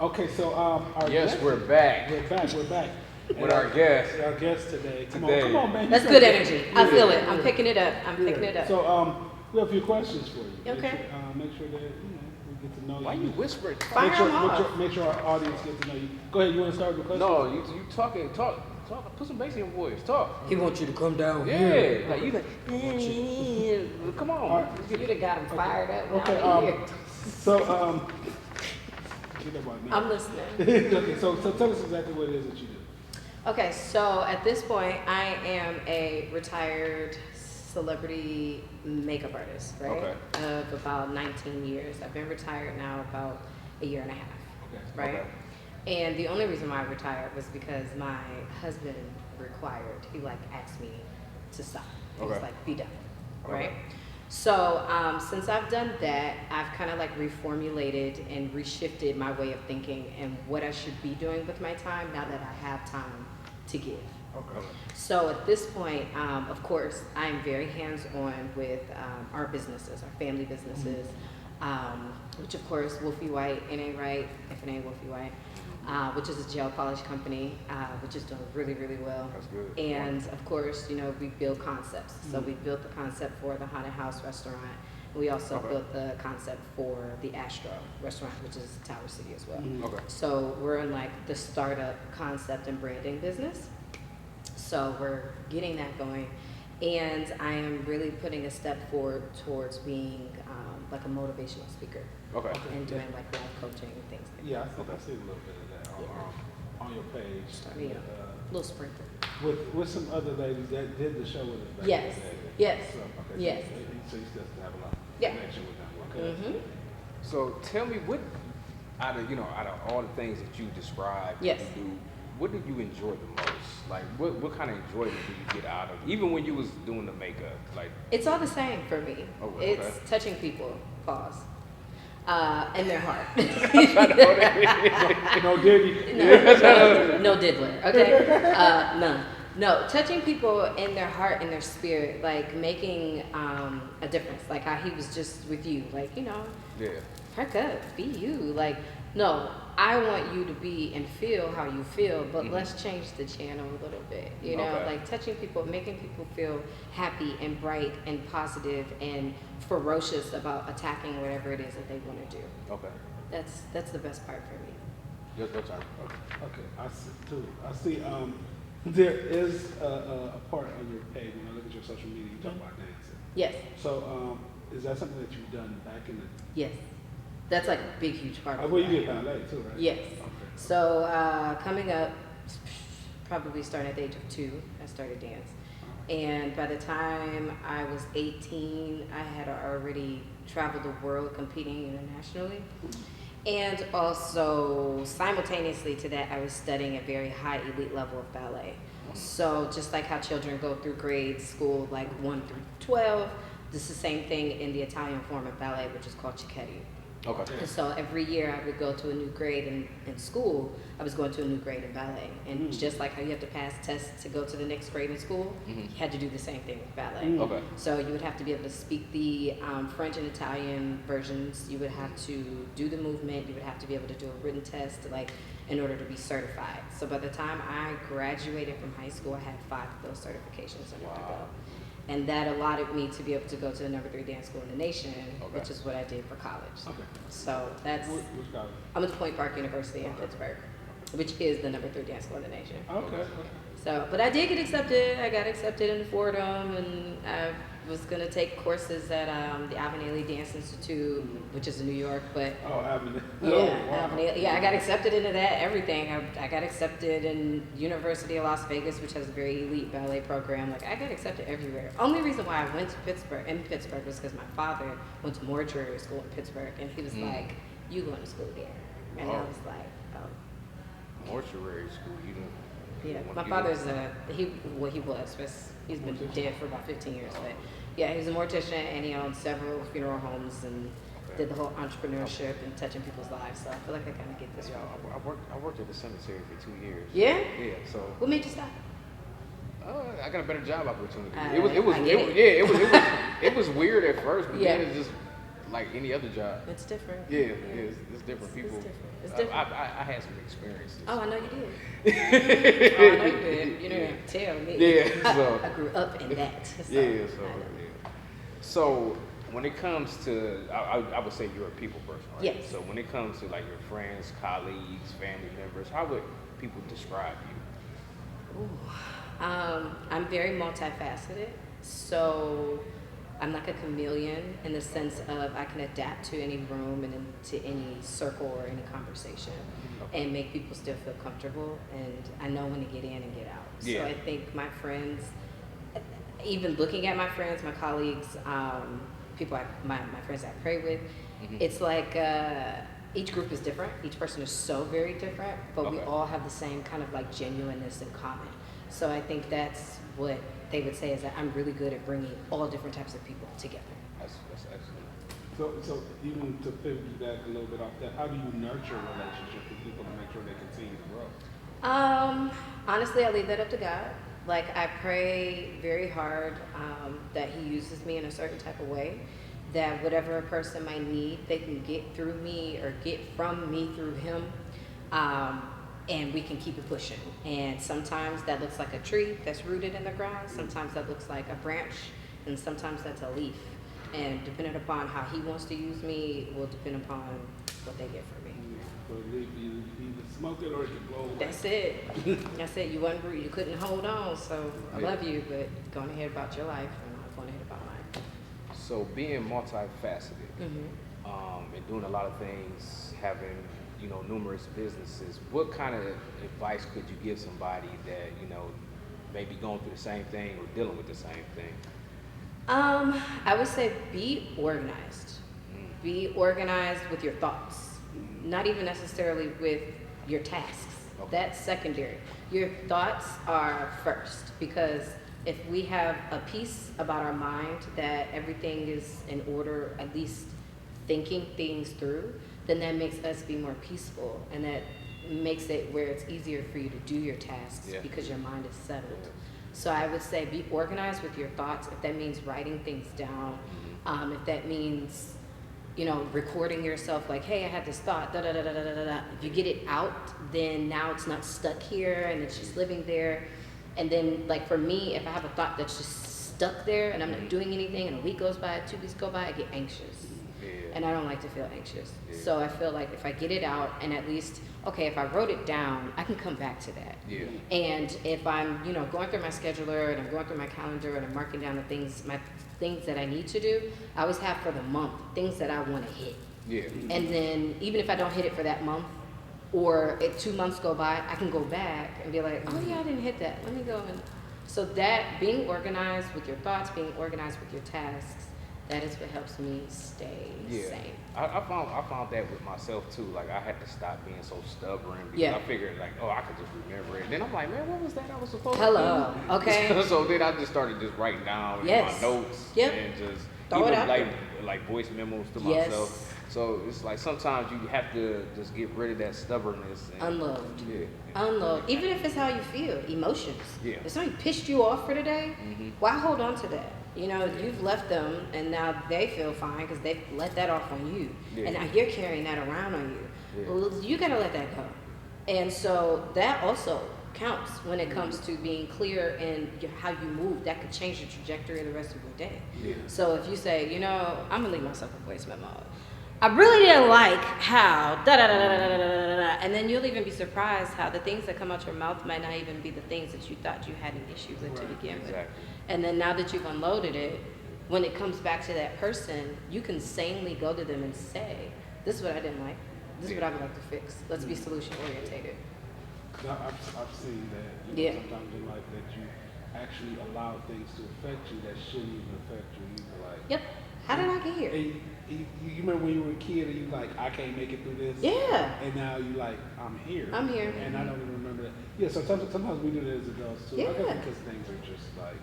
Okay, so our Yes, guest, we're back we're back. with our guest. Our guest today. Come Today. on, man. That's good energy. I feel it. I'm picking it up. I'm picking it up. So we have a few questions for you. Okay. Make sure that we get to know Why you. you whispering? Fire 'em off. Make sure our audience gets to know you. Go ahead. You want to start with the question? No, you talking. Talk. Put some bass in your voice. Talk. He wants you to come down Yeah, here. like you like. Come on. All right. You'd have got him fired up. Okay. Now here. So get that one, man. I'm listening. Okay. So tell us exactly what it is that you do. Okay, so at this point, I am a retired celebrity makeup artist, right? Okay. Of about 19 years. I've been retired now about a year and a half, Okay. right? Okay. And the only reason why I retired was because my husband required, he like asked me to stop. He was Okay. like, be done, Okay. right? So since I've done that, I've kind of like reformulated and reshifted my way of thinking and what I should be doing with my time now that I have time to give. Okay. So at this point, of course, I'm very hands-on with our businesses, our family businesses, which of course, Wolfie White, N.A. Wright, F&A Wolfie White, which is a gel polish company, which is doing really, really well. That's good. And of course, you know, we build concepts. So we built the concept for the Haunted House restaurant. We also Okay. built the concept for the Astro restaurant, which is Tower City as well. Okay. So we're in like the startup concept and branding business. So we're getting that going. And I am really putting a step forward towards being like a motivational speaker Okay. and doing like life coaching and things like Yeah, I think I see a little bit of that on your page. that. Yeah. Little sprinkle. With some other ladies that did the show with us back Yes. in the day. Yes. So, okay, Yes. So you still have a lot of Yeah. connection with them. Okay. Mm-hmm. So tell me what, out of all the things that you described, Yes. you do, what do you enjoy the most? Like what kind of enjoyment do you get out of even when you was doing the makeup? Like It's all the same for me. Oh, okay. It's touching people, pause, in their heart. No Diddy. No diddler, okay? None. No, touching people in their heart and their spirit, like making a difference. Like how he was just with you, like, you know, yeah. perk up, be you. Like, no, I want you to be and feel how you feel, but let's change the channel a little bit. You know, Okay. like touching people, making people feel happy and bright and positive and ferocious about attacking whatever it is that they want to do. Okay. That's the best part for me. Your turn. Okay, I see too. I see. There is a part on your page when I look at your social media. You talk about dancing. Yes, So, is that something that you've done back in the? yes. That's like a big, huge part of Well, you it. did ballet too, right? Yes. Okay. So coming up, probably starting at the age of 2, I started dance. And by the time I was 18, I had already traveled the world competing internationally. And also, simultaneously to that, I was studying a very high elite level of ballet. So just like how children go through grade school, like 1 through 12, this is the same thing in the Italian form of ballet, which is called cicchetti. Okay. And so every year I would go to a new grade in school, I was going to a new grade in ballet. And just like how you have to pass tests to go to the next grade in school, you had to do the same thing with ballet. Okay. So you would have to be able to speak the French and Italian versions. You would have to do the movement. You would have to be able to do a written test, like in order to be certified. So by the time I graduated from high school, I had 5 of those certifications under my belt. And that allotted me to be able to go to the number 3 dance school in the nation, Okay. which is what I did for college. Okay. So that's, Which college? I went to Point Park University in Pittsburgh, which is the number 3 dance school in the nation. Okay. So, but I did get accepted. I got accepted into Fordham, and I was going to take courses at the Alvin Ailey Dance Institute, which is in New York, but Oh, Avenue. yeah, Oh, wow. Alvin Ailey, yeah, I got accepted into that, everything. I got accepted in University of Las Vegas, which has a very elite ballet program. Like, I got accepted everywhere. Only reason why I went to Pittsburgh was because my father went to mortuary school in Pittsburgh, and he was like, you going to school there? And I Oh. was like, oh. Mortuary school, you didn't. Yeah, my father's he was. He's been dead for about 15 years, but yeah, he's a mortician and he owned several funeral homes and did the whole entrepreneurship and touching people's lives. So I feel like I kind of get this Yeah, right. I worked at the cemetery for 2 years. Yeah? Yeah. So What made you stop? I got a better job opportunity. I it was get it. yeah, it was weird at first, but Yeah. then it just like any other job. It's different. Yeah, it's different. People. It's different. It's different. I had some experiences. Oh, I know you did. Oh, I know you did. You didn't tell me. Yeah, so I grew up in that. So yeah, I know. yeah. So when it comes to, I would say you're a people person, right? Yes. So when it comes to like your friends, colleagues, family members, how would people describe you? Ooh. I'm very multifaceted. So I'm like a chameleon in the sense of I can adapt to any room and to any circle or any conversation and make people still feel comfortable. And I know when to get in and get out. Yeah. So I think my friends, even looking at my friends, my colleagues, people, my friends I pray with, it's like each group is different. Each person is so very different, but we all have the same kind of like genuineness in common. So I think that's what they would say is that I'm really good at bringing all different types of people together. That's excellent. So even to piggyback a little bit off that, how do you nurture relationships with people to make sure they continue to grow? Honestly, I leave that up to God. Like I pray very hard that He uses me in a certain type of way, that whatever a person might need, they can get through me or get from me through Him. And we can keep it pushing. And sometimes that looks like a tree that's rooted in the ground. Sometimes that looks like a branch, and sometimes that's a leaf. And depending upon how He wants to use me will depend upon what they get from me. So you either smoke it or it can blow away. That's it. That's it. You wasn't, you couldn't hold on. So I love you, but going ahead about your life and I'm going ahead about mine. So being multifaceted, and doing a lot of things, having numerous businesses, what kind of advice could you give somebody that maybe going through the same thing or dealing with the same thing? I would say be organized. Be organized with your thoughts, not even necessarily with your tasks. Okay. That's secondary. Your thoughts are first, because if we have a piece about our mind that everything is in order, at least thinking things through, then that makes us be more peaceful, and that makes it where it's easier for you to do your tasks because your mind is settled. So I would say be organized with your thoughts. If that means writing things down, if that means recording yourself, like, hey, I had this thought, da da da da da da da. If you get it out, then now it's not stuck here and it's just living there. And then, like for me, if I have a thought that's just stuck there and I'm not doing anything, and a week goes by, 2 weeks go by, I get anxious. And I don't like to feel anxious. So I feel like if I get it out, and at least, okay, if I wrote it down, I can come back to that. And if I'm, going through my scheduler and I'm going through my calendar and I'm marking down my things that I need to do, I always have for the month things that I want to hit. And then even if I don't hit it for that month, or if 2 months go by, I can go back and be like, oh yeah, I didn't hit that. Let me go and. So that being organized with your thoughts, being organized with your tasks, that is what helps me stay sane. I found that with myself too. Like I had to stop being so stubborn because I figured like, oh, I could just remember it. And then I'm like, man, what was that I was supposed to do? Okay. So then I just started just writing down my notes and just throw it out like voice memos to myself. So it's like sometimes you have to just get rid of that stubbornness and unload. Unload. Even if it's how you feel, emotions. If somebody pissed you off for the day, why hold on to that? You've left them, and now they feel fine because they've let that off on you. And now you're carrying that around on you. Well, you got to let that go. And so that also counts when it comes to being clear in how you move. That could change the trajectory of the rest of your day. So if you say, I'm going to leave myself a voice memo. I really didn't like how da-da-da-da-da-da-da-da, and then you'll even be surprised how the things that come out your mouth might not even be the things that you thought you had an issue with to begin with. And then now that you've unloaded it, when it comes back to that person, you can sanely go to them and say, this is what I didn't like. This is what I would like to fix. Let's be solution orientated. I've seen that sometimes in life that you actually allow things to affect you that shouldn't even affect you. You're like, how did I get here? You remember when you were a kid and you like, I can't make it through this? And now you like, I'm here. I'm here. And I don't even remember that. So sometimes we do that as adults too. I guess because things are just like,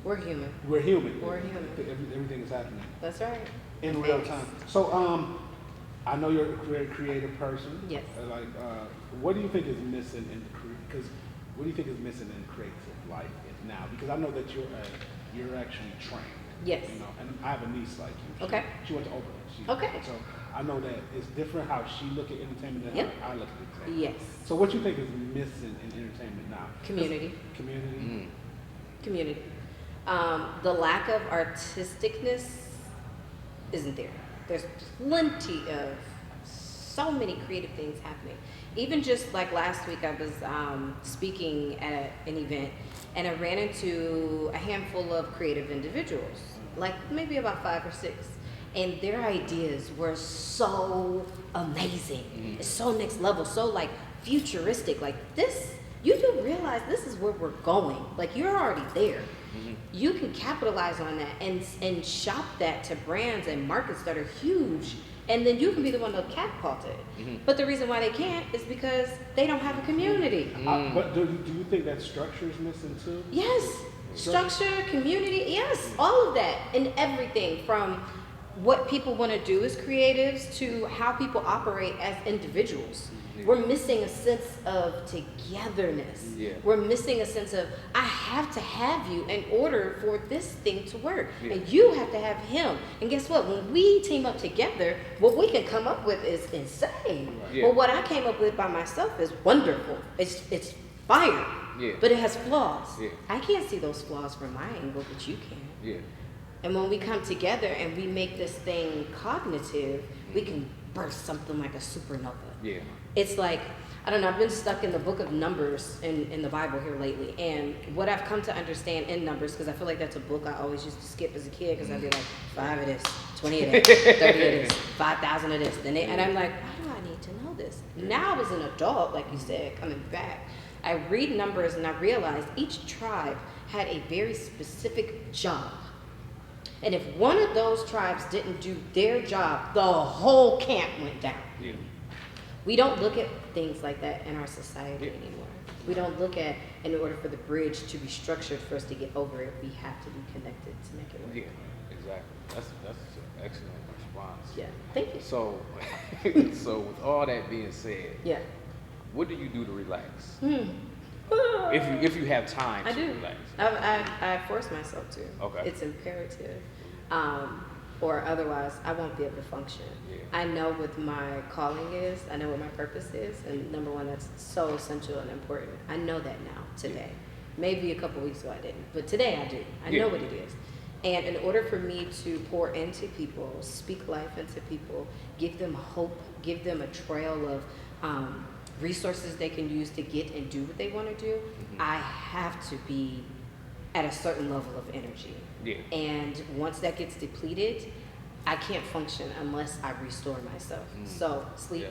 we're human. We're human. We're human. Everything is happening. That's right. In real time. So I know you're a very creative person. Yes. What do you think is missing in what do you think is missing in creative life now? Because I know that you're actually trained. Yes. You know, and I have a niece like you. Okay. She went to Oakland. Okay. So I know that it's different how she look at entertainment than Yep. how I look at entertainment. Yes. So what you think is missing in entertainment now? Community. Community. Community. The lack of artisticness isn't there. There's plenty of so many creative things happening. Even just like last week, I was speaking at an event, and I ran into a handful of creative individuals, like maybe about 5 or 6, and their ideas were so amazing. It's so next level, so like futuristic. Like this, you do realize this is where we're going. Like you're already there. You can capitalize on that and shop that to brands and markets that are huge, and then you can be the one to catapult it. But the reason why they can't is because they don't have a community. But do you think that structure is missing too? Yes, structure, community, yes, all of that, and everything from what people want to do as creatives to how people operate as individuals. We're missing a sense of togetherness. We're missing a sense of, I have to have you in order for this thing to work. And you have to have him. And guess what? When we team up together, what we can come up with is insane. But what I came up with by myself is wonderful. It's fire. But it has flaws. I can't see those flaws from my angle, but you can. And when we come together and we make this thing cognitive, we can burst something like a supernova. It's like, I don't know, I've been stuck in the book of Numbers in the Bible here lately. And what I've come to understand in Numbers, because I feel like that's a book I always used to skip as a kid, because I'd be like, 5 of this, 20 of that, 30 of this, 5,000 of this. And I'm like, why do I need to know this? Now as an adult, like you said, coming back, I read Numbers and I realized each tribe had a very specific job. And if one of those tribes didn't do their job, the whole camp went down. We don't look at things like that in our society anymore. We don't look at, in order for the bridge to be structured for us to get over it, we have to be connected to make it work. Exactly. That's an excellent response. Thank you. So, so with all that being said, what do you do to relax? If you have time to relax. I force myself to. Okay. It's imperative. Or otherwise I won't be able to function. I know what my calling is, I know what my purpose is, and number one, that's so essential and important. I know that now, today. Maybe a couple weeks ago I didn't, but today I do. I know what it is. And in order for me to pour into people, speak life into people, give them hope, give them a trail of resources they can use to get and do what they want to do, I have to be at a certain level of energy. And once that gets depleted, I can't function unless I restore myself. So sleep.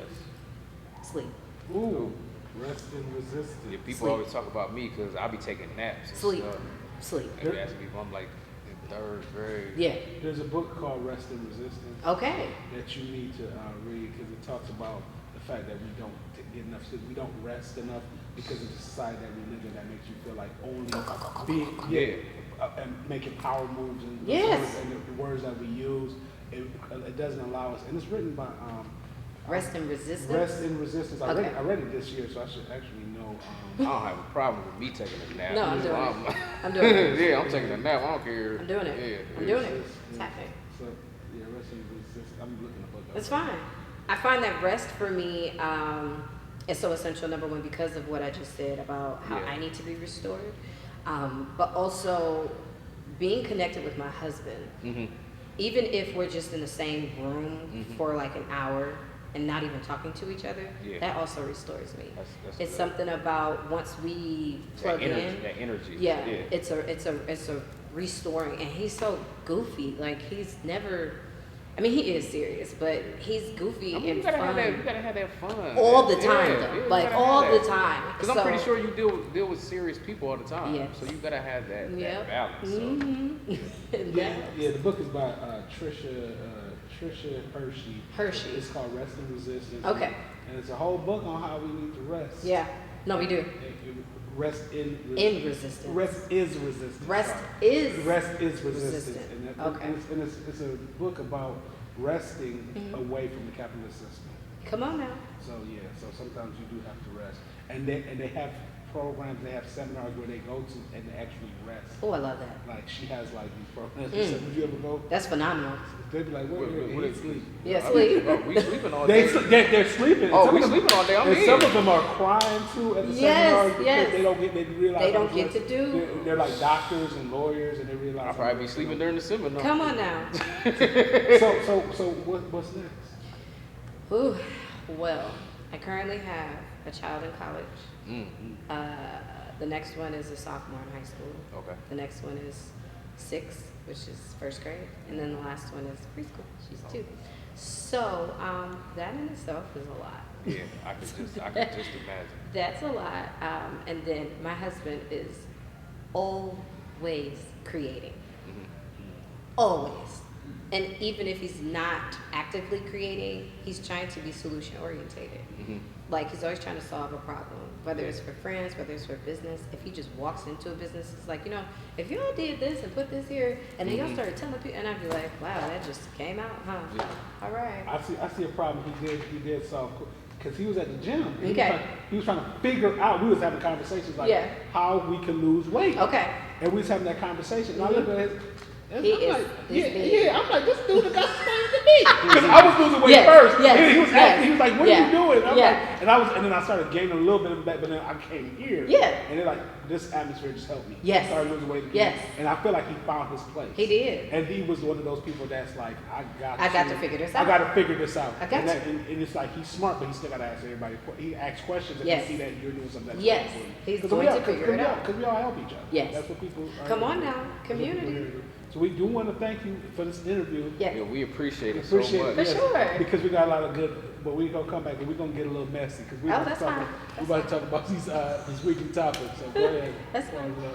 Sleep. Ooh, rest and resistance. People always talk about me because I be taking naps. And Sleep. Stuff. Sleep. And you ask people, I'm like in third grade. There's a book called Rest and Resistance. Okay. That you need to read, because it talks about the fact that we don't get enough sleep. We don't rest enough because of the society that we live in that makes you feel like only being and making power moves and the words that we use. It doesn't allow us, and it's written by Rest and Resistance. Rest and Resistance. I read it this year, so I should actually know. I don't have a problem with me taking a nap. No, I'm doing it. I'm doing it. I'm taking a nap. I don't care. I'm doing it. I'm doing it. It's happening. So rest and resistance. I'm looking the book up. It's fine. I find that rest for me is so essential. Number one, because of what I just said about how I need to be restored, but also being connected with my husband. Even if we're just in the same room for like an hour and not even talking to each other, that also restores me. That's it's something about once we plug in. That energy. It's a restoring, and he's so goofy. Like he's never. I mean, he is serious, but he's goofy and fun. You gotta have that fun all the time, though. Like all the time. Because I'm pretty sure you deal with serious people all the time. So you gotta have that balance. The book is by Trisha Hershey. It's called Rest and Resistance. Okay. And it's a whole book on how we need to rest. No, we do. Rest in resistance. Rest is resistance. Rest is resistance. And it's a book about resting away from the capitalist system. Come on now. So sometimes you do have to rest, and they have programs. They have seminars where they go to and they actually rest. Oh, I love that. Like she has like these programs. Would you ever go? That's phenomenal. They'd be like, what is sleep? Yeah, sleep. Oh, we sleeping all day. They're sleeping. Oh, Some we of them- sleeping all day. I'm and in. some of them are crying too at the Yes, seminars because yes. they realize They don't how get much- to do. They're like doctors and lawyers and they realize. I'll how probably be much, sleeping during the seminar. Come on now. So what's next? Ooh, well, I currently have a child in college. The next one is a sophomore in high school. Okay. The next one is 6, which is first grade, and then the last one is preschool. She's 2. So that in itself is a lot. Yeah, I could just imagine. That's a lot. And then my husband is always creating. Always. And even if he's not actively creating, he's trying to be solution orientated. Like he's always trying to solve a problem, whether it's for friends, whether it's for business. If he just walks into a business, it's like, if y'all did this and put this here, and then y'all started telling people, and I'd be like, wow, that just came out, huh? Yeah. All right. I see a problem he did solve because he was at the gym. And Okay. He was trying to figure out. We was having conversations like how we can lose weight. Okay. And we was having that conversation. And I looked at his. He I'm is like, this big. I'm like, this dude got smarter than me. Because I was losing weight Yes, first. yes, And he was asking, he was like, what are you doing? And I'm yeah. like, and then I started gaining a little bit of that, but then I came here. Yeah. And they're like, this atmosphere just helped me. Yes. I started losing weight again. Yes. And I feel like he found his place. He did. And he was one of those people that's like, I got to figure this I out. got to figure this out. I got and, to. and it's like, he's smart, but he still got to ask everybody. He asks questions and Yes. you see that you're doing something that's Yes. important. He's 'Cause going to figure it out. Because we all help each other. Yes. That's what people are. Come on now, that's what community. people do. So we do want to thank you for this interview. Yeah. Yeah, we appreciate it Appreciate so it, much. For sure. Because we got a lot of good, but we're gonna come back and we're gonna get a little messy because we're Oh, about that's to talk. fine. We're about to talk about these weekly topics. So go ahead. That's Close fine. it up.